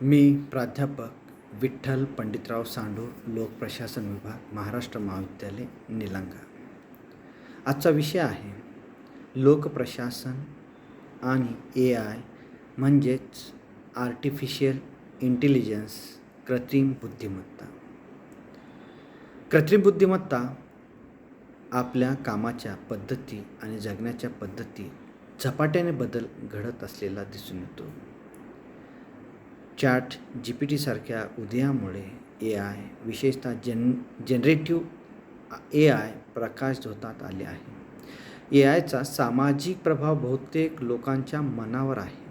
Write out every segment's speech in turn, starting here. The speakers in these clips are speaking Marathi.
मी प्राध्यापक विठ्ठल पंडितराव सांडू, लोकप्रशासन विभाग, महाराष्ट्र महाविद्यालय, निलंगा. आजचा विषय आहे लोकप्रशासन आणि AI म्हणजेच आर्टिफिशियल इंटेलिजन्स, कृत्रिम बुद्धिमत्ता. कृत्रिम बुद्धिमत्ता आपल्या कामाच्या पद्धती आणि जगण्याच्या पद्धतीत झपाट्याने बदल घडत असलेला दिसून येतो. ChatGPT सारख्या उदयामुळे AI, विशेषतः जनरेटिव्ह AI प्रकाशझोतात आले आहे. AIचा सामाजिक प्रभाव बहुतेक लोकांच्या मनावर आहे.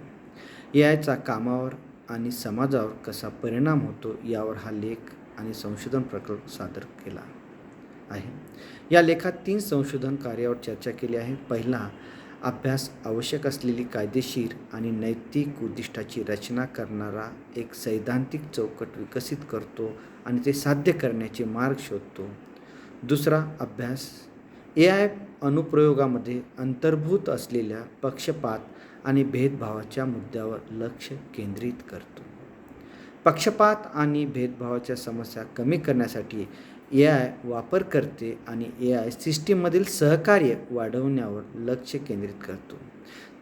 AIचा कामावर आणि समाजावर कसा परिणाम होतो यावर हा लेख आणि संशोधन प्रकल्प सादर केला आहे. या लेखात 3 संशोधन कार्यावर चर्चा केली आहे. पहिला अभ्यास आवश्यक असलेली कायदेशीर आणि नैतिक उद्दिष्टाची रचना करणारा एक सैद्धांतिक चौकट विकसित करतो आणि ते साध्य करण्याचे मार्ग शोधतो. दुसरा अभ्यास AI अनुप्रयोगामध्ये अंतर्भूत असलेल्या पक्षपात आणि भेदभावाच्या मुद्द्यावर लक्ष केंद्रित करतो. पक्षपात आणि भेदभावाच्या समस्या कमी करण्यासाठी AI वापरकर्ते आणि AI सिस्टीममधील सहकार्य वाढवण्यावर लक्ष केंद्रित करतो.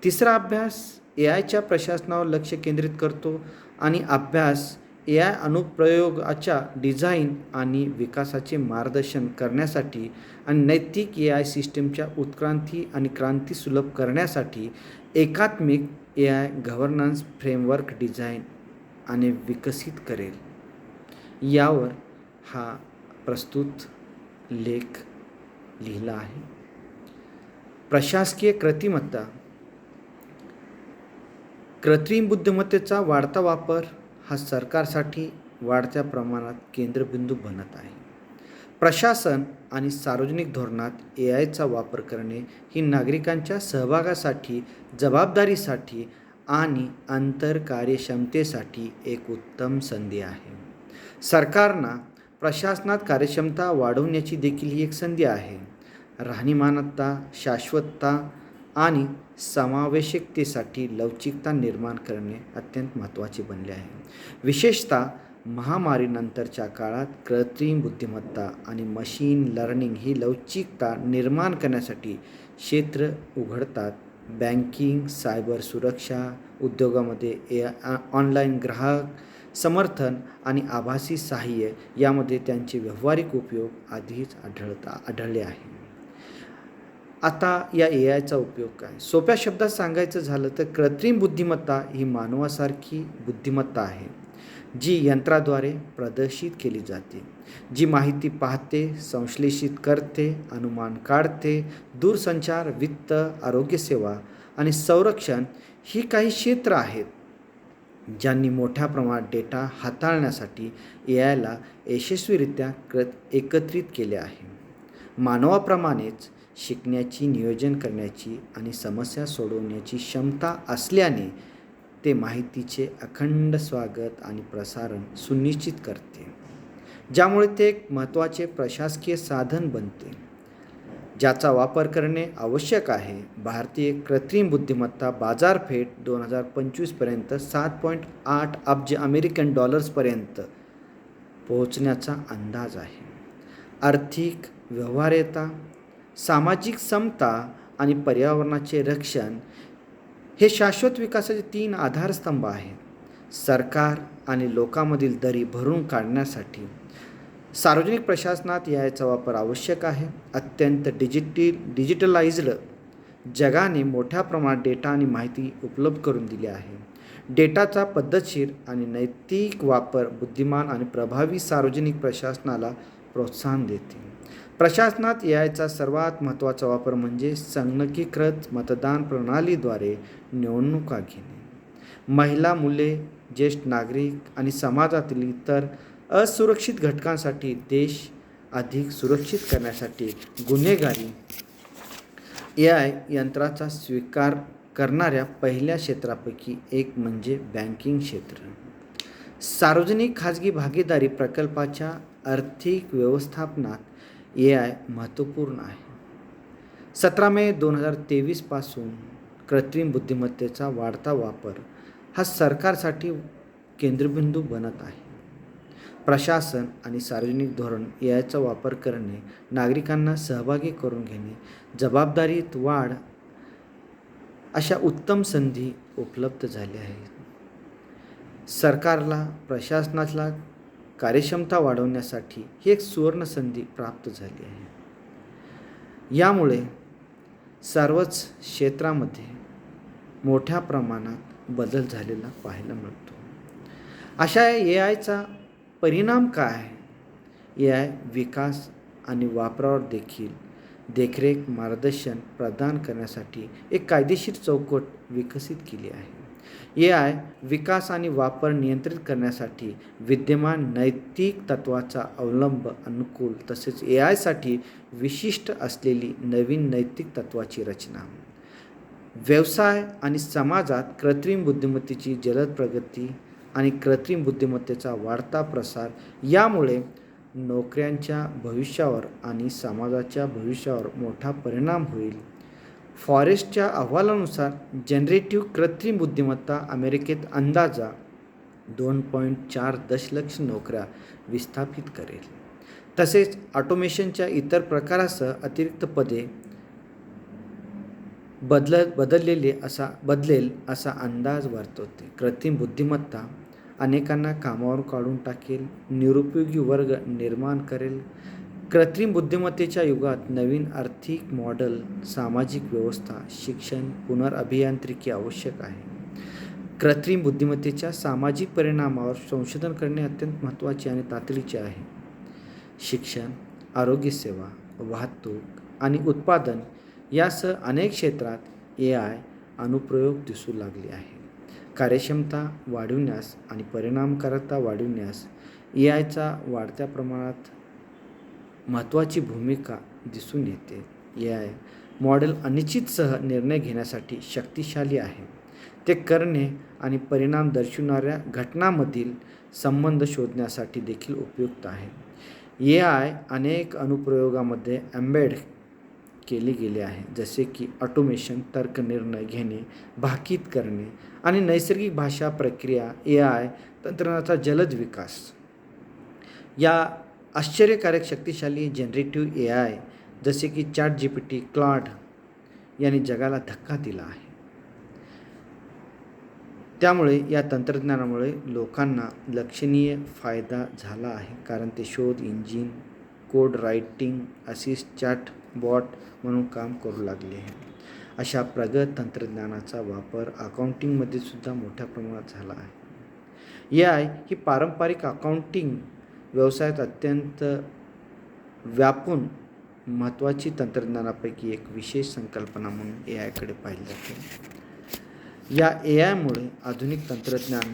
तिसरा अभ्यास AIच्या प्रशासनावर लक्ष केंद्रित करतो आणि अभ्यास AI अनुप्रयोगाच्या डिझाईन आणि विकासाचे मार्गदर्शन करण्यासाठी आणि नैतिक AI सिस्टीमच्या उत्क्रांती आणि क्रांती सुलभ करण्यासाठी एकात्मिक AI गव्हर्नन्स फ्रेमवर्क डिझाईन आणि विकसित करेल. यावर हा प्रस्तुत लेख लिहिला आहे. प्रशासकीय कृत्रिमत्ता. कृत्रिम बुद्धिमत्तेचा वाढता वापर हा सरकारसाठी वाढत्या प्रमाणात केंद्रबिंदू बनत आहे. प्रशासन आणि सार्वजनिक धोरणात AIचा वापर करणे ही नागरिकांच्या सहभागासाठी, जबाबदारीसाठी आणि आंतरकार्यक्षमतेसाठी एक उत्तम संधी आहे. सरकारना प्रशासनात कार्यक्षमता वाढवण्याची देखील ही एक संधी आहे. राहणीमानता, शाश्वतता आणि समावेशकतेसाठी लवचिकता निर्माण करणे अत्यंत महत्त्वाचे बनले आहे. विशेषतः महामारीनंतरच्या काळात कृत्रिम बुद्धिमत्ता आणि मशीन लर्निंग ही लवचिकता निर्माण करण्यासाठी क्षेत्र उघडतात. बँकिंग, सायबर सुरक्षा, उद्योगामध्ये ऑनलाईन ग्राहक समर्थन आणि आभासी सहाय्य यामध्ये त्यांचे व्यावहारिक उपयोग आधीच आढळले आहे. आता या AIचा उपयोग काय? सोप्या शब्दात सांगायचं झालं तर कृत्रिम बुद्धिमत्ता ही मानवासारखी बुद्धिमत्ता आहे, जी यंत्राद्वारे प्रदर्शित केली जाते, जी माहिती पाहते, संश्लेषित करते, अनुमान काढते. दूरसंचार, वित्त, आरोग्यसेवा आणि संरक्षण ही काही क्षेत्र आहेत ज्यांनी मोठ्या प्रमाणात डेटा हाताळण्यासाठी AIला यशस्वीरित्या एकत्रित केले आहे. मानवाप्रमाणेच शिकण्याची, नियोजन करण्याची आणि समस्या सोडवण्याची क्षमता असल्याने ते माहितीचे अखंड स्वागत आणि प्रसारण सुनिश्चित करते, ज्यामुळे ते एक महत्त्वाचे प्रशासकीय साधन बनते ज्याचा वापर करणे आवश्यक आहे. भारतीय कृत्रिम बुद्धिमत्ता बाजारपेठ 2025 पर्यंत 7.8 अब्ज अमेरिकन डॉलर्सपर्यंत पोहोचण्याचा अंदाज आहे. आर्थिक व्यवहार्यता, सामाजिक समता आणि पर्यावरणाचे रक्षण हे शाश्वत विकासाचे 3 आधारस्तंभ आहेत. सरकार आणि लोकांमधील दरी भरून काढण्यासाठी सार्वजनिक प्रशासनात याचा वापर आवश्यक आहे. अत्यंत डिजिटलाइज्ड जगाने मोठ्या प्रमाणात डेटा आणि माहिती उपलब्ध करून दिली आहे. डेटाचा पद्धतशीर आणि नैतिक वापर बुद्धिमान आणि प्रभावी सार्वजनिक प्रशासनाला प्रोत्साहन देते. प्रशासनात AIचा सर्वात महत्त्वाचा वापर म्हणजे संगणकीकृत मतदान प्रणालीद्वारे निवडणुका घेणे. महिला, मुले, ज्येष्ठ नागरिक आणि समाजातील इतर असुरक्षित घटकांसाठी देश अधिक सुरक्षित करण्यासाठी गुन्हेगारी AI यंत्राचा स्वीकार करणाऱ्या पहिल्या क्षेत्रापैकी एक म्हणजे बँकिंग क्षेत्र. सार्वजनिक खाजगी भागीदारी प्रकल्पाच्या आर्थिक व्यवस्थापनात AI महत्त्वपूर्ण आहे. 17 मे 2023 पासून कृत्रिम बुद्धिमत्तेचा वाढता वापर हा सरकारसाठी केंद्रबिंदू बनत आहे. प्रशासन आणि सार्वजनिक धोरण याचा वापर करणे, नागरिकांना सहभागी करून घेणे, जबाबदारीत वाढ अशा उत्तम संधी उपलब्ध झाल्या आहेत. सरकारला प्रशासनाला कार्यक्षमता वाढवण्यासाठी ही एक सुवर्ण संधी प्राप्त झाली आहे. यामुळे सर्वच क्षेत्रामध्ये मोठ्या प्रमाणात बदल झालेला पाहायला मिळतो. अशा AIचा परिणाम काय आहे? AI विकास आणि वापरावर देखील देखरेख मार्गदर्शन प्रदान करण्यासाठी एक कायदेशीर चौकट विकसित केली आहे. AI विकास आणि वापर नियंत्रित करण्यासाठी विद्यमान नैतिक तत्त्वाचा अवलंब अनुकूल तसेच AIसाठी विशिष्ट असलेली नवीन नैतिक तत्त्वाची रचना, व्यवसाय आणि समाजात कृत्रिम बुद्धिमत्तेची जलद प्रगती आणि कृत्रिम बुद्धिमत्तेचा वाढता प्रसार यामुळे नोकऱ्यांच्या भविष्यावर आणि समाजाच्या भविष्यावर मोठा परिणाम होईल. फॉरेस्टच्या अहवालानुसार जनरेटिव्ह कृत्रिम बुद्धिमत्ता अमेरिकेत अंदाजा 2.4 दशलक्ष नोकऱ्या विस्थापित करेल. तसेच ऑटोमेशनच्या इतर प्रकारासह अतिरिक्त पदे बदलेल असा अंदाज वर्तवते. कृत्रिम बुद्धिमत्ता अनेकांना कामावर काढून टाकेल, निरुपयोगी वर्ग निर्माण करेल. कृत्रिम बुद्धिमत्तेच्या युगात नवीन आर्थिक मॉडेल, सामाजिक व्यवस्था, शिक्षण, पुनर्अभियांत्रिकी आवश्यक आहे. कृत्रिम बुद्धिमत्तेच्या सामाजिक परिणामावर संशोधन करणे अत्यंत महत्त्वाचे आणि तातडीचे आहे. शिक्षण, आरोग्यसेवा, वाहतूक आणि उत्पादन यासह अनेक क्षेत्रात AI अनुप्रयोग दिसू लागले आहे. कार्यक्षमता वाढविण्यास आणि परिणामकारकता वाढविण्यास AIचा वाढत्या प्रमाणात महत्त्वाची भूमिका दिसून येते. AI मॉडेल अनिश्चितसह निर्णय घेण्यासाठी शक्तिशाली आहे. ते करणे आणि परिणाम दर्शविणाऱ्या घटनांमधील संबंध शोधण्यासाठी देखील उपयुक्त आहे. AI अनेक अनुप्रयोगामध्ये एम्बेड केले गेले आहे, जसे की ऑटोमेशन, तर्क निर्णय घेणे, भाकीत करणे आणि नैसर्गिक भाषा प्रक्रिया. AI तंत्रज्ञानाचा जलद विकास या आश्चर्यकारक शक्तिशाली जनरेटिव्ह AI जसे की ChatGPT, क्लॉड यांनी जगाला धक्का दिला आहे. त्यामुळे या तंत्रज्ञानामुळे लोकांना लक्षणीय फायदा झाला आहे, कारण ते शोध engine, code writing assist, chat bot म्हणून काम करू लागले आहे. अशा प्रगत तंत्रज्ञानाचा वापर अकाउंटिंगमध्ये सुद्धा मोठ्या प्रमाणात झाला आहे. AI ही पारंपरिक अकाउंटिंग व्यवसायात अत्यंत व्यापून महत्त्वाची तंत्रज्ञानापैकी एक विशेष संकल्पना म्हणून AIकडे पाहिले जाते. या AIमुळे आधुनिक तंत्रज्ञान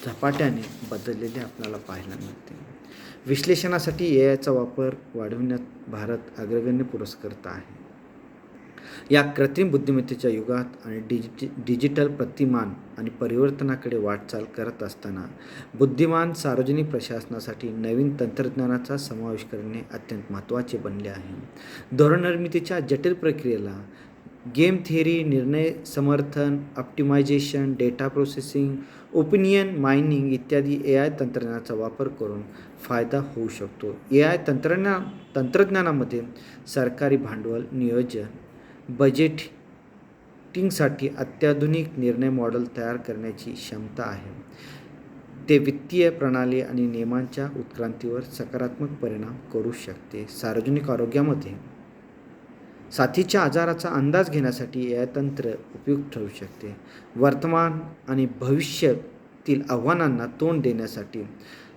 झपाट्याने बदललेले आपल्याला पाहायला मिळते. विश्लेषणासाठी AIचा वापर वाढविण्यात भारत अग्रगण्य पुरस्कर्ता आहे. या कृत्रिम बुद्धिमत्तेच्या युगात आणि डिजिटल प्रतिमान आणि परिवर्तनाकडे वाटचाल करत असताना बुद्धिमान सार्वजनिक प्रशासनासाठी नवीन तंत्रज्ञानाचा समावेश करणे अत्यंत महत्त्वाचे बनले आहे. धोरणनिर्मितीच्या जटिल प्रक्रियेला गेम थिअरी, निर्णय समर्थन, optimisation, data processing, opinion mining इत्यादी AI तंत्रज्ञानाचा वापर करून फायदा होऊ शकतो. AI तंत्रज्ञानामध्ये सरकारी भांडवल नियोजन, बजेटिंगसाठी अत्याधुनिक निर्णय मॉडेल तयार करण्याची क्षमता आहे. ते वित्तीय प्रणाली आणि नियमांच्या उत्क्रांतीवर सकारात्मक परिणाम करू शकते. सार्वजनिक आरोग्यामध्ये साथीच्या आजाराचा अंदाज घेण्यासाठी AI तंत्र उपयुक्त ठरू शकते. वर्तमान आणि भविष्यातील आव्हानांना तोंड देण्यासाठी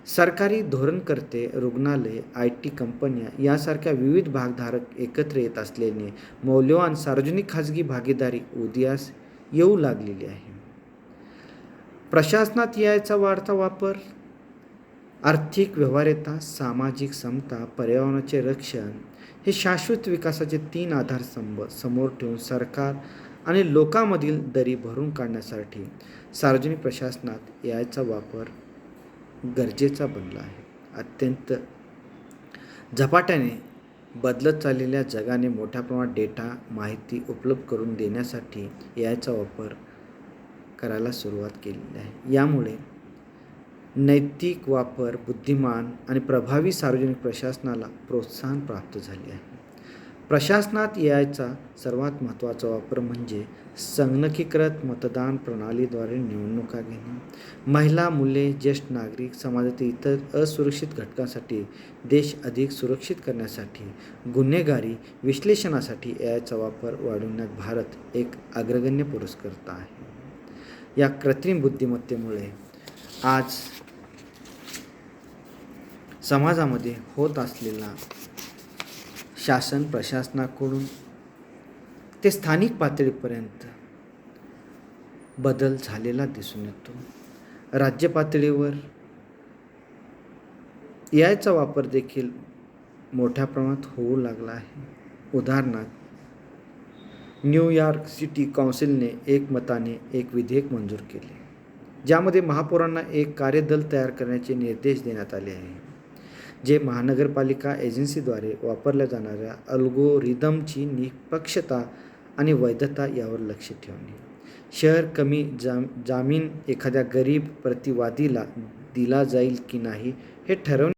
सरकारी धोरणकर्ते, रुग्णालये, IT कंपन्या यासारख्या विविध भागधारक एकत्र येत असल्याने मौल्यवान सार्वजनिक खाजगी भागीदारी उदयास येऊ लागलेली आहे. प्रशासनात AIचा वाढता वापर आर्थिक व्यवहार्यता, सामाजिक समता, पर्यावरणाचे रक्षण हे शाश्वत विकासाचे 3 आधारस्तंभ समोर ठेवून सरकार आणि लोकांमधील दरी भरून काढण्यासाठी सार्वजनिक प्रशासनात AIचा वापर गरजेचा बनला आहे. अत्यंत झपाट्याने बदलत चाललेल्या जगाने मोठ्या प्रमाणात डेटा, माहिती उपलब्ध करून देण्यासाठी AIचा वापर करायला सुरुवात केलेली आहे. यामुळे नैतिक वापर, बुद्धिमान आणि प्रभावी सार्वजनिक प्रशासनाला प्रोत्साहन प्राप्त झाले आहे. प्रशासनात एआयचा सर्वात महत्त्वाचा वापर म्हणजे संगणकीकृत मतदान प्रणालीद्वारे निवडणुका घेणे. महिला, मुले, ज्येष्ठ नागरिक, समाजातील इतर असुरक्षित घटकांसाठी देश अधिक सुरक्षित करण्यासाठी गुन्हेगारी विश्लेषणासाठी एआयचा वापर वाढवण्यात भारत एक अग्रगण्य पुरस्कर्ता आहे. या कृत्रिम बुद्धिमत्तेमुळे आज समाजामध्ये होत असलेला शासन प्रशासनाकडून ते स्थानिक पातळीपर्यंत बदल झालेला दिसून येतो. राज्य पातळीवर एआयचा वापर देखील मोठ्या प्रमाणात होऊ लागला आहे. उदाहरणार्थ, न्यूयॉर्क सिटी काउन्सिलने एकमताने एक विधेयक मंजूर केले, ज्यामध्ये महापौरांना एक कार्यदल तयार करण्याचे निर्देश देण्यात आले आहे, जे महानगरपालिका एजन्सीद्वारे वापरल्या जाणाऱ्या अल्गोरिदमची निष्पक्षता आणि वैधता यावर लक्ष ठेवणे. शहर कमी जामीन एखाद्या गरीब प्रतिवादीला दिला जाईल की नाही हे ठरवणे